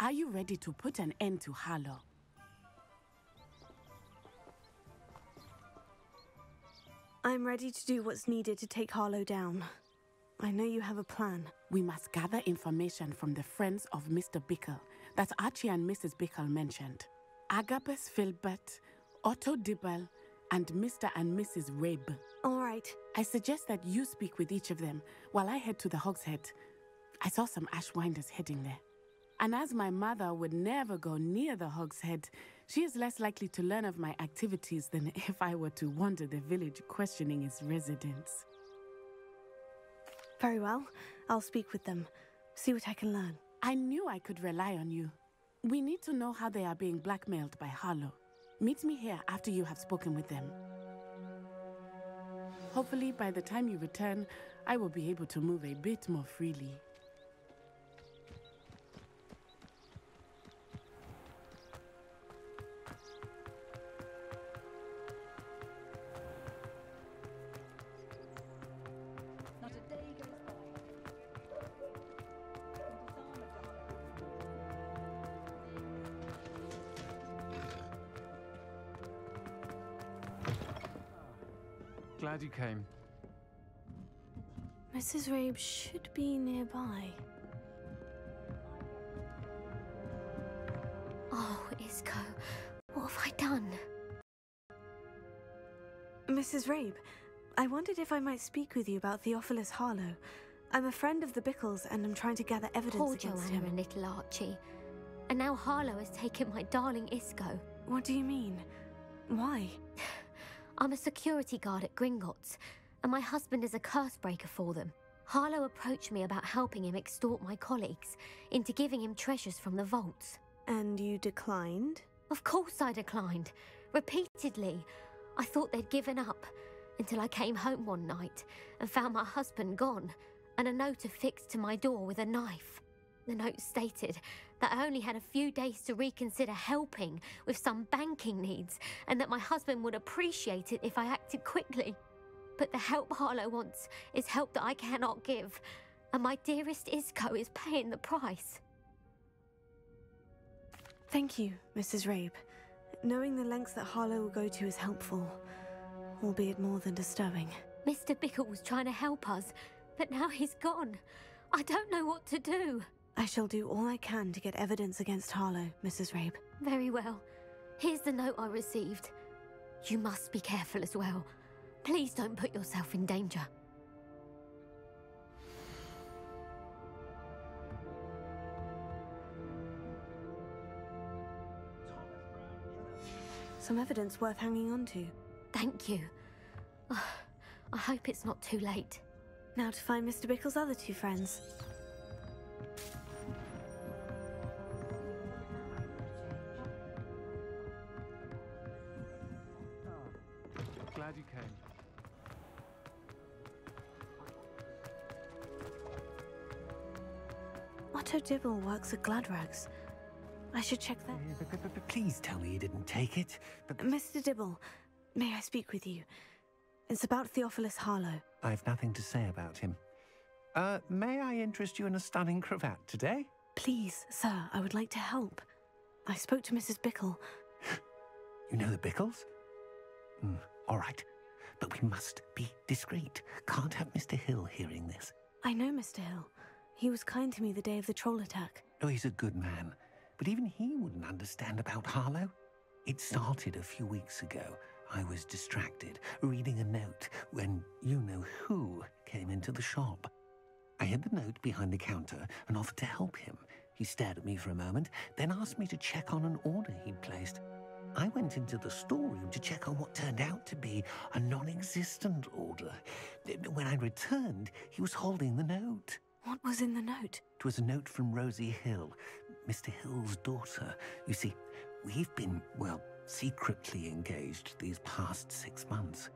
Are you ready to put an end to Harlow? I'm ready to do what's needed to take Harlow down. I know you have a plan. We must gather information from the friends of Mr. Bickle that Archie and Mrs. Bickle mentioned. Agabus Filbert, Otto Dibble, and Mr. and Mrs. Rabe. All right. I suggest that you speak with each of them while I head to the Hog's Head. I saw some Ashwinders heading there. And as my mother would never go near the Hog's Head, she is less likely to learn of my activities than if I were to wander the village questioning its residents. Very well. I'll speak with them. See what I can learn. I knew I could rely on you. We need to know how they are being blackmailed by Harlow. Meet me here after you have spoken with them. Hopefully, by the time you return, I will be able to move a bit more freely. Glad you came. Mrs. Rabe should be nearby. Oh, Isco, what have I done? Mrs. Rabe, I wondered if I might speak with you about Theophilus Harlow. I'm a friend of the Bickles and I'm trying to gather evidence Poor against Joanna him. and little Archie. And now Harlow has taken my darling Isco. What do you mean? Why? I'm a security guard at Gringotts, and my husband is a curse breaker for them. Harlow approached me about helping him extort my colleagues into giving him treasures from the vaults. And you declined? Of course I declined. Repeatedly. I thought they'd given up, until I came home one night and found my husband gone, and a note affixed to my door with a knife. The note stated that I only had a few days to reconsider helping with some banking needs, and that my husband would appreciate it if I acted quickly. But the help Harlow wants is help that I cannot give, and my dearest Isco is paying the price. Thank you, Mrs. Rabe. Knowing the lengths that Harlow will go to is helpful, albeit more than disturbing. Mr. Bickle was trying to help us, but now he's gone. I don't know what to do. I shall do all I can to get evidence against Harlow, Mrs. Rabe. Very well. Here's the note I received. You must be careful as well. Please don't put yourself in danger. Some evidence worth hanging on to. Thank you. I hope it's not too late. Now to find Mr. Bickle's other two friends. Glad you came. Otto Dibble works at Gladrags. I should check that. But please tell me you didn't take it. But Mr. Dibble, may I speak with you? It's about Theophilus Harlow. I've nothing to say about him. May I interest you in a stunning cravat today? Please, sir, I would like to help. I spoke to Mrs. Bickle. You know the Bickles? All right. But we must be discreet. Can't have Mr. Hill hearing this. I know Mr. Hill. He was kind to me the day of the troll attack. Oh, he's a good man. But even he wouldn't understand about Harlow. It started a few weeks ago. I was distracted, reading a note, when you-know-who came into the shop. I hid the note behind the counter and offered to help him. He stared at me for a moment, then asked me to check on an order he'd placed. I went into the storeroom to check on what turned out to be a non-existent order. When I returned, he was holding the note. What was in the note? It was a note from Rosie Hill, Mr. Hill's daughter. You see, we've been, well, secretly engaged these past 6 months.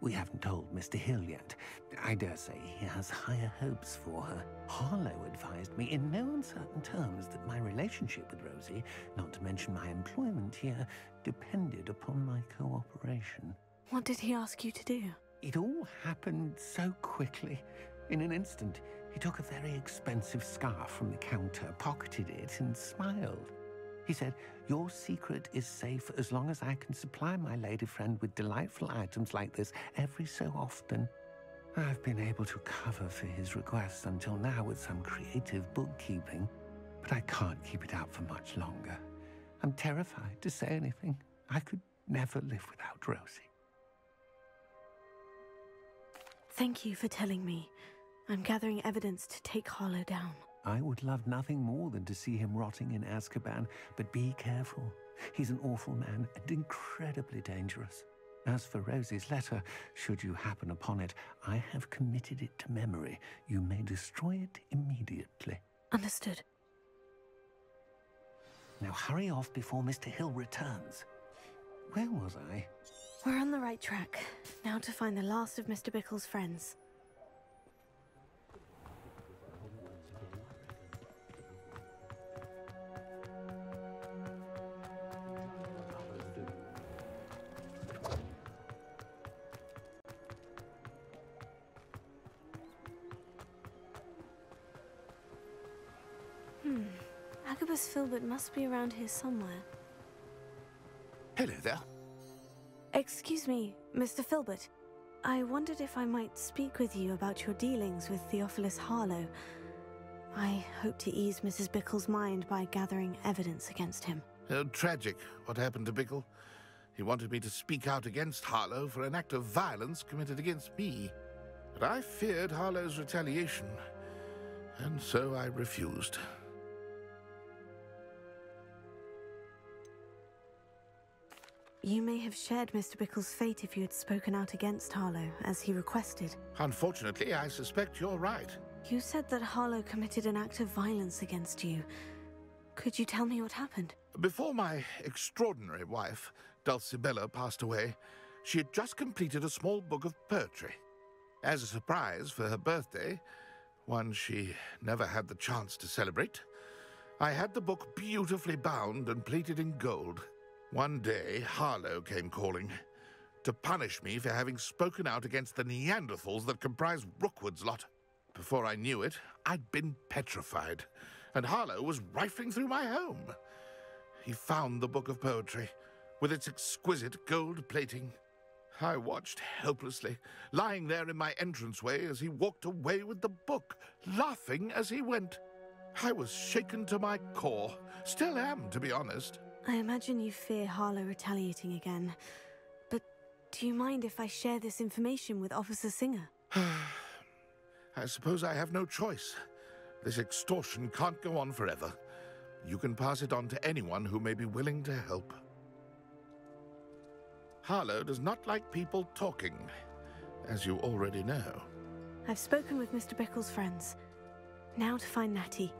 We haven't told Mr. Hill yet. I dare say he has higher hopes for her. Harlow advised me in no uncertain terms that my relationship with Rosie, not to mention my employment here, depended upon my cooperation. What did he ask you to do? It all happened so quickly. In an instant, He took a very expensive scarf from the counter, pocketed it, and smiled. He said, "Your secret is safe as long as I can supply my lady friend with delightful items like this every so often." I've been able to cover for his requests until now with some creative bookkeeping, but I can't keep it out for much longer. I'm terrified to say anything. I could never live without Rosie. Thank you for telling me. I'm gathering evidence to take Harlow down. I would love nothing more than to see him rotting in Azkaban, but be careful. He's an awful man and incredibly dangerous. As for Rosie's letter, should you happen upon it, I have committed it to memory. You may destroy it immediately. Understood. Now hurry off before Mr. Hill returns. Where was I? We're on the right track. Now to find the last of Mr. Bickle's friends. Agabus Filbert must be around here somewhere. Hello there. Excuse me, Mr. Filbert. I wondered if I might speak with you about your dealings with Theophilus Harlow. I hope to ease Mrs. Bickle's mind by gathering evidence against him. Tragic, what happened to Bickle. He wanted me to speak out against Harlow for an act of violence committed against me. But I feared Harlow's retaliation, and so I refused. You may have shared Mr. Bickle's fate if you had spoken out against Harlow, as he requested. Unfortunately, I suspect you're right. You said that Harlow committed an act of violence against you. Could you tell me what happened? Before my extraordinary wife, Dulcibella, passed away, she had just completed a small book of poetry. As a surprise for her birthday, one she never had the chance to celebrate, I had the book beautifully bound and plated in gold. One day, Harlow came calling to punish me for having spoken out against the Neanderthals that comprise Rookwood's lot. Before I knew it, I'd been petrified, and Harlow was rifling through my home. He found the book of poetry, with its exquisite gold plating. I watched helplessly, lying there in my entranceway as he walked away with the book, laughing as he went. I was shaken to my core. Still am, to be honest. I imagine you fear Harlow retaliating again. But do you mind if I share this information with Officer Singer? I suppose I have no choice. This extortion can't go on forever. You can pass it on to anyone who may be willing to help. Harlow does not like people talking, as you already know. I've spoken with Mr. Bickle's friends. Now to find Natty.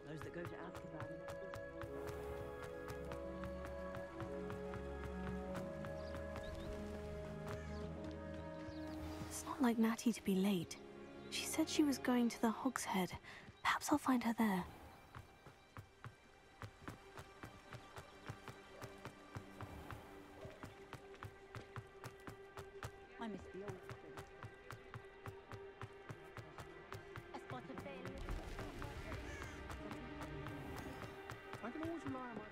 Those that go to Azkaban. It's not like Natty to be late. She said she was going to the Hog's Head. Perhaps I'll find her there. I miss the old thing. I can always rely on my...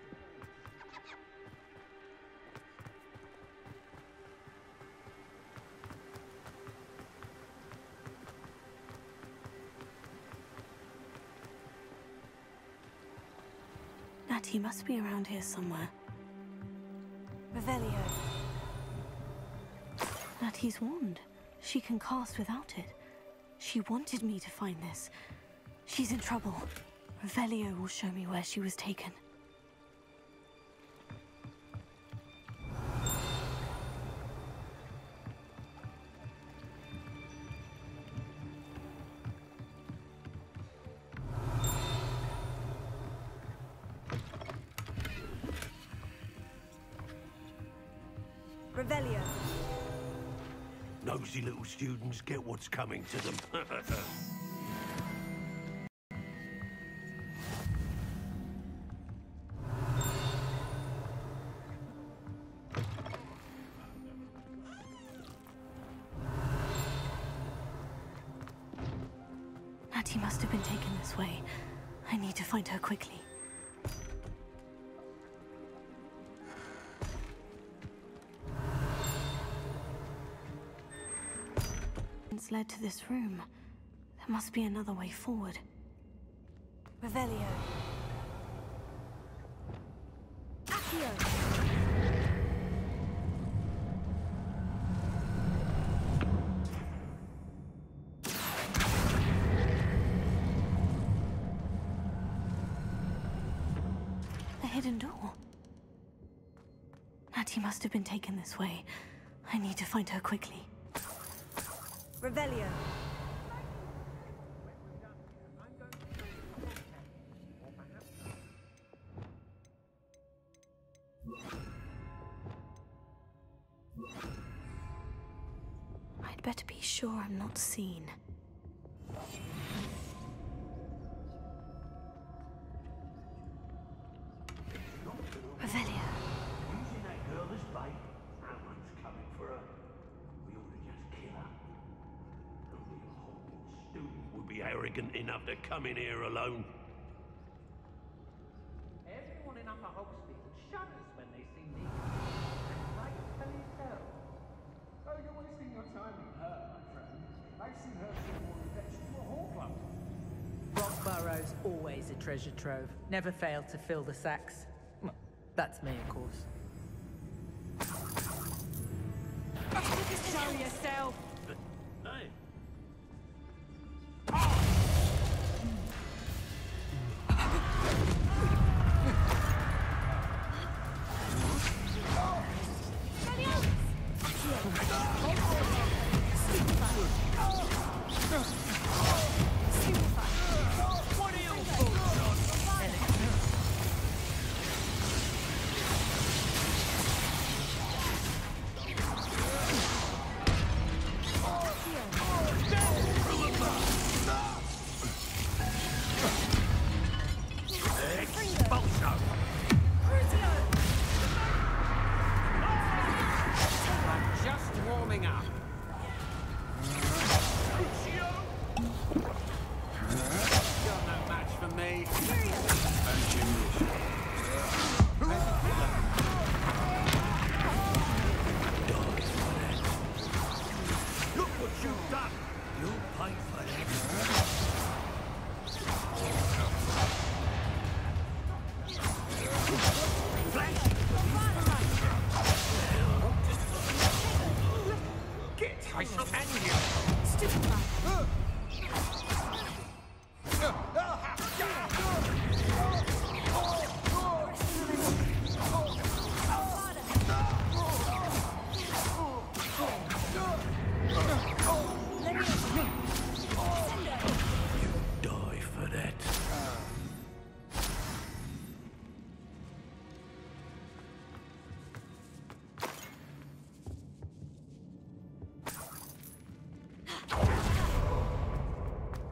Natty must be around here somewhere. Revelio. Natty's wand. She can cast without it. She wanted me to find this. She's in trouble. Revelio will show me where she was taken. Revelio. Nosy little students get what's coming to them. Natty must have been taken this way. I need to find her quickly. It's led to this room. There must be another way forward. Revelio. Accio. The hidden door. Natty must have been taken this way. I need to find her quickly. Revelio. I'd better be sure I'm not seen. Revelio. Using that girl as bait? No one's coming for her. We ought to just kill her. Only a Hogwarts student would be arrogant enough to come in here alone. Everyone in Upper Hogsfield shudders when they see me. And rightfully so. Oh, you're wasting your time with her, my friend. I've seen her show more affection to a whole club. Rockborough's always a treasure trove. Never failed to fill the sacks. Well, that's me, of course. Show yourself! Hey.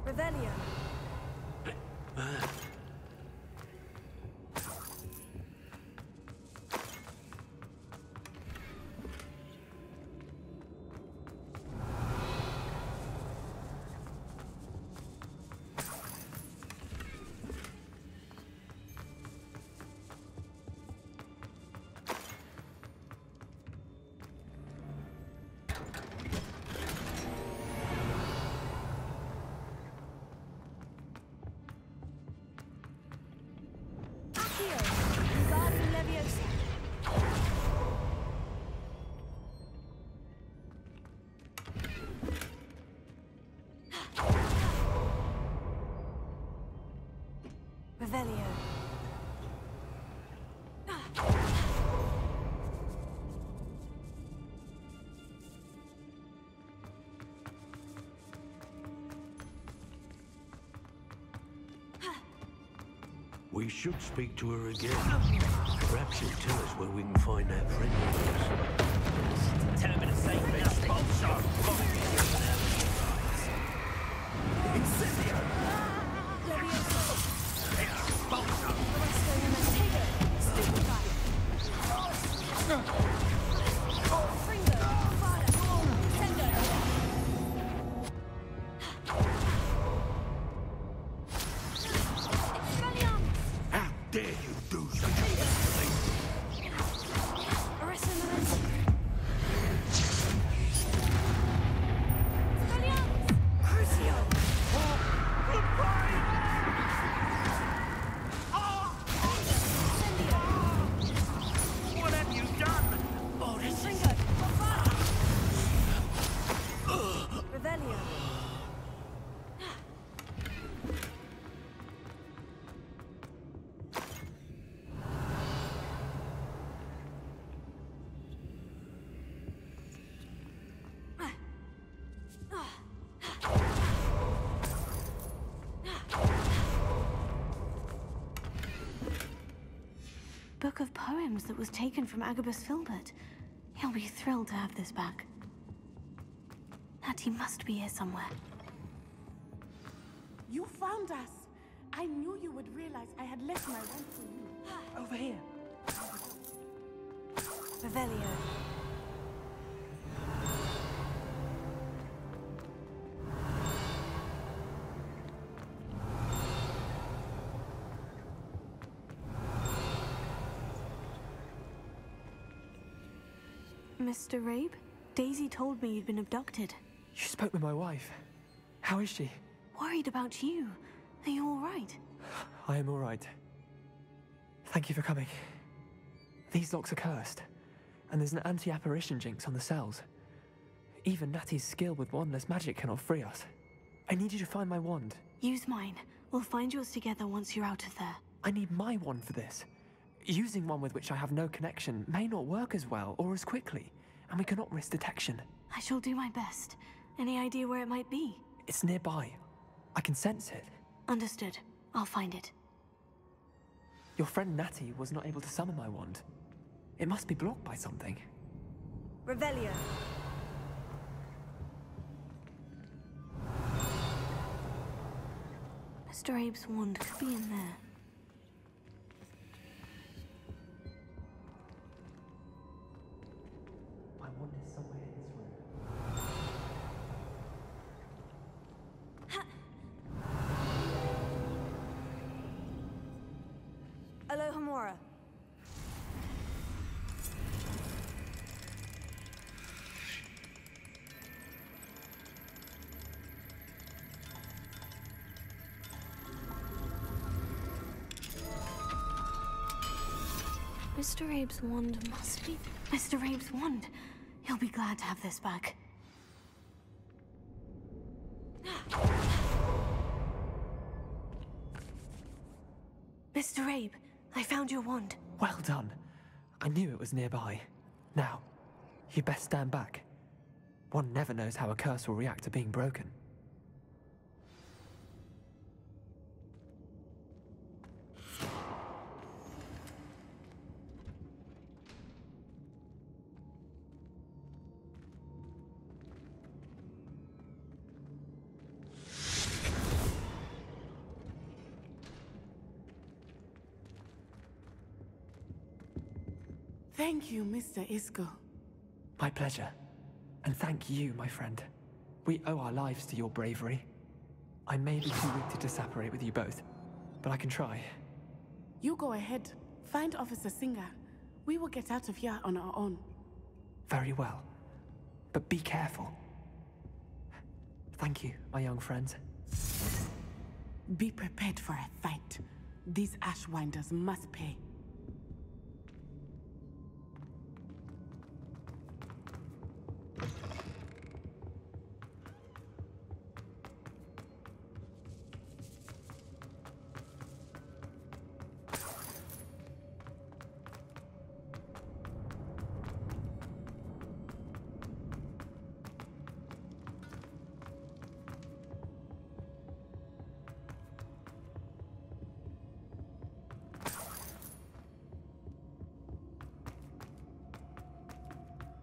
Revelio. Revelio. We should speak to her again. Perhaps she'll tell us where we can find that friend of ours. Determined to save me. book of poems that was taken from Agabus Filbert. He'll be thrilled to have this back. Natty must be here somewhere. You found us! I knew you would realize I had left my wand for you. Over here. Revelio. Mr. Rabe? Daisy told me you'd been abducted. You spoke with my wife. How is she? Worried about you. Are you all right? I am all right. Thank you for coming. These locks are cursed, and there's an anti-apparition jinx on the cells. Even Natty's skill with wandless magic cannot free us. I need you to find my wand. Use mine. We'll find yours together once you're out of there. I need my wand for this. Using one with which I have no connection may not work as well or as quickly, and we cannot risk detection. I shall do my best. Any idea where it might be? It's nearby. I can sense it. Understood. I'll find it. Your friend Natty was not able to summon my wand. It must be blocked by something. Revelio. Mr. Abe's wand could be in there. My wand is somewhere in this room. Alohomora. Mr. Abe's wand must be... Mr. Abe's wand! He'll be glad to have this back. Mr. Abe, I found your wand. Well done. I knew it was nearby. Now, you best stand back. One never knows how a curse will react to being broken. Thank you, Mr. Isco. My pleasure. And thank you, my friend. We owe our lives to your bravery. I may be too weak to separate with you both, but I can try. You go ahead. Find Officer Singer. We will get out of here on our own. Very well. But be careful. Thank you, my young friends. Be prepared for a fight. These Ashwinders must pay.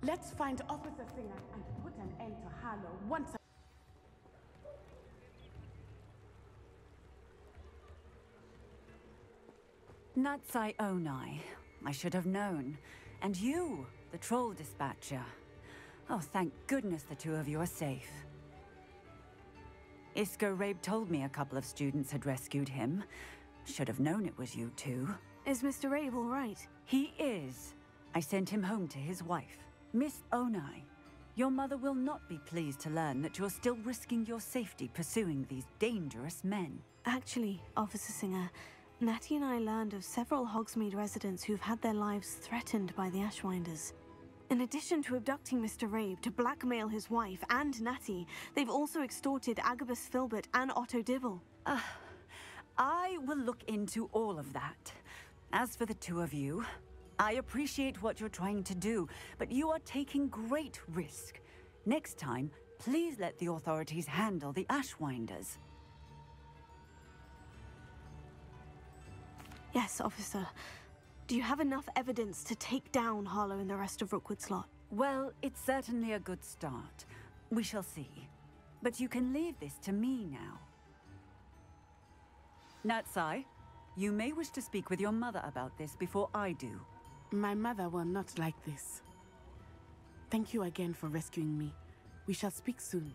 Let's find Officer Singer and put an end to Harlow once. Natsai Onai. I should have known. And you, the troll dispatcher. Oh, thank goodness the two of you are safe. Isco Rabe told me a couple of students had rescued him. Should have known it was you two. Is Mr. Rabe all right? He is. I sent him home to his wife. Miss Onai, your mother will not be pleased to learn that you're still risking your safety pursuing these dangerous men. Actually, Officer Singer, Natty and I learned of several Hogsmeade residents who've had their lives threatened by the Ashwinders. In addition to abducting Mr. Rabe to blackmail his wife and Natty, they've also extorted Agabus Filbert and Otto Dibble. I will look into all of that. As for the two of you, I appreciate what you're trying to do, but you are taking great risk. Next time, please let the authorities handle the Ashwinders. Yes, officer. Do you have enough evidence to take down Harlow and the rest of Rookwood Slot? Well, it's certainly a good start. We shall see. But you can leave this to me now. Natsai, you may wish to speak with your mother about this before I do. My mother will not like this. Thank you again for rescuing me. We shall speak soon.